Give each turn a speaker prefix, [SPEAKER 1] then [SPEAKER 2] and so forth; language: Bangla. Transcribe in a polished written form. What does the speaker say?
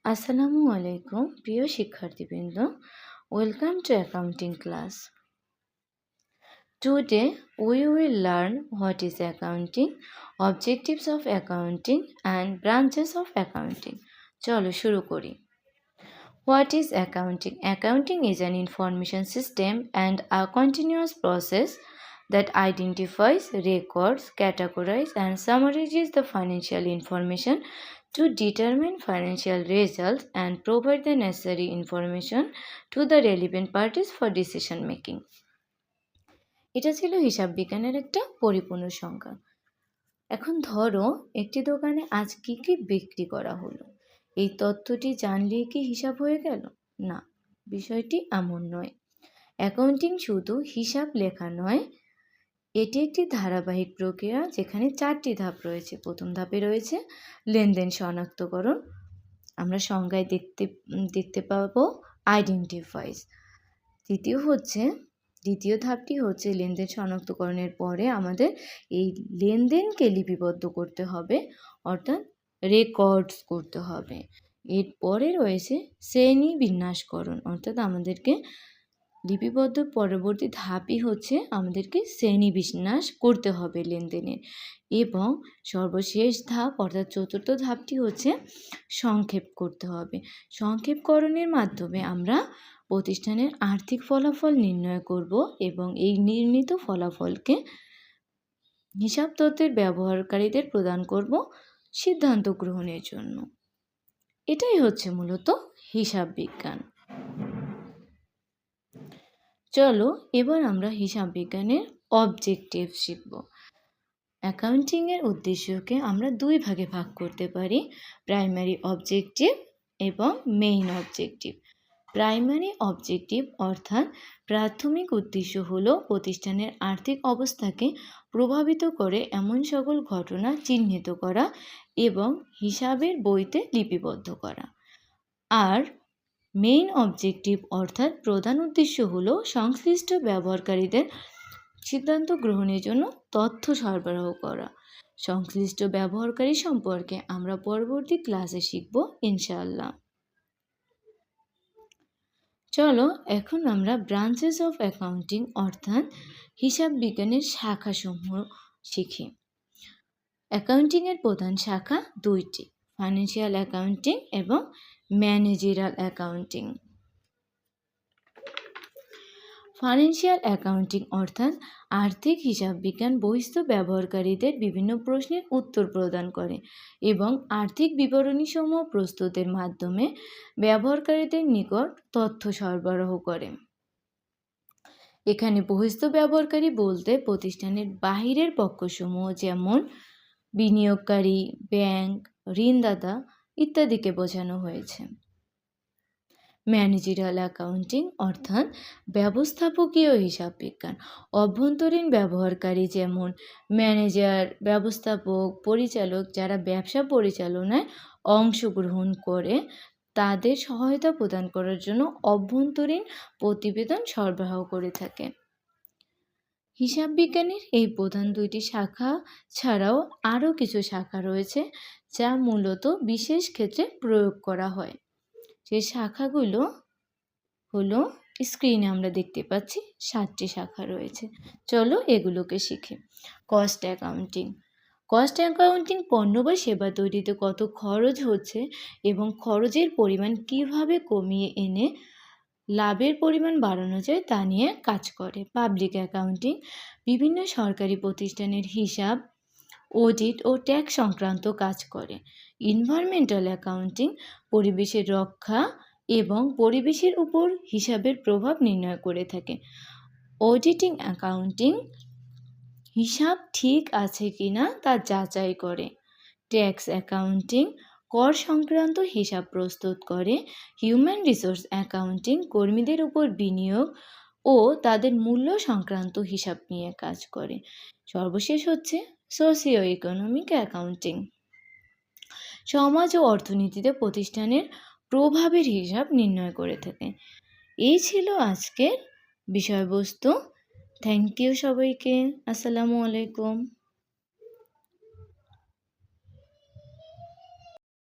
[SPEAKER 1] আসসালামু আলাইকুম প্রিয় শিক্ষার্থীবৃন্দ, welcome to accounting class. Today we will learn what is accounting, objectives of accounting and branches of accounting. চলো শুরু করি। What is accounting? Accounting is an information system and a continuous process that identifies, records, categorizes and summarizes the financial information to determine financial results and provide the necessary information to the relevant parties for decision making. এটা ছিল হিসাব বিজ্ঞানের একটা পরিপূর্ণ সংজ্ঞা। এখন ধরো একটি দোকানে আজ কি কি বিক্রি করা হলো, এই তথ্যটি জানলেই কি হিসাব হয়ে গেল? না, বিষয়টি এমন নয়। অ্যাকাউন্টিং শুধু হিসাব লেখা নয়, এটি একটি ধারাবাহিক প্রক্রিয়া যেখানে 4টি ধাপ রয়েছে। প্রথম ধাপে রয়েছে লেনদেন শনাক্তকরণ, আমরা সংজ্ঞায় দেখতে পাবো আইডেন্টিফাইজ। দ্বিতীয় ধাপটি হচ্ছে লেনদেন শনাক্তকরণের পরে আমাদের এই লেনদেনকে লিপিবদ্ধ করতে হবে, অর্থাৎ রেকর্ডস করতে হবে। এরপরে রয়েছে শ্রেণী বিন্যাসকরণ, অর্থাৎ আমাদেরকে লিপিবদ্ধ পরবর্তী ধাপই হচ্ছে আমাদেরকে শ্রেণী বিন্যাস করতে হবে লেনদেনের। এবং সর্বশেষ ধাপ অর্থাৎ চতুর্থ ধাপটি হচ্ছে সংক্ষেপ করতে হবে। সংক্ষেপকরণের মাধ্যমে আমরা প্রতিষ্ঠানের আর্থিক ফলাফল নির্ণয় করব এবং এই নির্মিত ফলাফলকে হিসাব তথ্যের ব্যবহারকারীদের প্রদান করব সিদ্ধান্ত গ্রহণের জন্য। এটাই হচ্ছে মূলত হিসাব বিজ্ঞান। চলো এবার আমরা হিসাব বিজ্ঞানের অবজেক্টিভ শিখব। অ্যাকাউন্টিংয়ের উদ্দেশ্যকে আমরা দুই ভাগে ভাগ করতে পারি, প্রাইমারি অবজেক্টিভ এবং মেইন অবজেক্টিভ। প্রাইমারি অবজেক্টিভ অর্থাৎ প্রাথমিক উদ্দেশ্য হলো প্রতিষ্ঠানের আর্থিক অবস্থাকে প্রভাবিত করে এমন সকল ঘটনা চিহ্নিত করা এবং হিসাবের বইতে লিপিবদ্ধ করা। আর মেইন অবজেক্টিভ অর্থাৎ প্রধান উদ্দেশ্য হলো সংশ্লিষ্ট ব্যবহারকারীদের সিদ্ধান্ত গ্রহণের জন্য তথ্য সরবরাহ করা। সংশ্লিষ্ট ব্যবহারকারী সম্পর্কে আমরা পরবর্তী ক্লাসে শিখব ইনশাআল্লাহ। চলো এখন আমরা ব্রাঞ্চেস অফ অ্যাকাউন্টিং অর্থাৎ হিসাব বিজ্ঞানের শাখাসমূহ শিখি। অ্যাকাউন্টিংয়ের প্রধান শাখা দুইটি, ফাইন্যান্সিয়াল অ্যাকাউন্টিং এবং ম্যানেজারিয়াল অ্যাকাউন্টিং। ফাইন্যান্সিয়াল অ্যাকাউন্টিং অর্থাৎ আর্থিক হিসাব বিজ্ঞান বহিস্থ ব্যবহারকারীদের বিভিন্ন প্রশ্নের উত্তর প্রদান করে এবং আর্থিক বিবরণীসমূহ প্রস্তুতের মাধ্যমে ব্যবহারকারীদের নিকট তথ্য সরবরাহ করে। এখানে বহিস্থ ব্যবহারকারী বলতে প্রতিষ্ঠানের বাহিরের পক্ষসমূহ যেমন বিনিয়োগকারী, ব্যাংক, ঋণদাতা ইত্যাদিকে বোঝানো হয়েছে। ম্যানেজারিয়াল অ্যাকাউন্টিং অর্থাৎ ব্যবস্থাপকীয় হিসাব বিজ্ঞান, অভ্যন্তরীণ ব্যবহারকারী যেমন ম্যানেজার, ব্যবস্থাপক, পরিচালক যারা ব্যবসা পরিচালনায় অংশগ্রহণ করে তাদের সহায়তা প্রদান করার জন্য অভ্যন্তরীণ প্রতিবেদন সরবরাহ করে থাকে। হিসাব বিজ্ঞানের এই প্রধান দুইটি শাখা ছাড়াও আরও কিছু শাখা রয়েছে যা মূলত বিশেষ ক্ষেত্রে প্রয়োগ করা হয়। সেই শাখাগুলো হলো স্ক্রিনে আমরা দেখতে পাচ্ছি 7টি শাখা রয়েছে। চলো এগুলোকে শিখি। Cost accounting. কস্ট অ্যাকাউন্টিং পণ্য বা সেবা তৈরিতে কত খরচ হচ্ছে এবং খরচের পরিমাণ কিভাবে কমিয়ে এনে লাভের পরিমাণ বাড়ানো যায় তা নিয়ে কাজ করে। পাবলিক অ্যাকাউন্টিং বিভিন্ন সরকারি প্রতিষ্ঠানের হিসাব, অডিট ও ট্যাক্স সংক্রান্ত কাজ করে। এনভায়রনমেন্টাল অ্যাকাউন্টিং পরিবেশের রক্ষা এবং পরিবেশের উপর হিসাবের প্রভাব নির্ণয় করে থাকে। অডিটিং অ্যাকাউন্টিং হিসাব ঠিক আছে কিনা তা যাচাই করে। ট্যাক্স অ্যাকাউন্টিং কর সংক্রান্ত হিসাব প্রস্তুত করে। হিউম্যান রিসোর্স অ্যাকাউন্টিং কর্মীদের উপর বিনিয়োগ ও তাদের মূল্য সংক্রান্ত হিসাব নিয়ে কাজ করে। সর্বশেষ হচ্ছে সোশিও ইকোনমিক অ্যাকাউন্টিং, সমাজ ও অর্থনীতিতে প্রতিষ্ঠানের প্রভাবের হিসাব নির্ণয় করে থাকে। এই ছিল আজকের বিষয়বস্তু। থ্যাংক ইউ সবাইকে। আসসালামু আলাইকুম।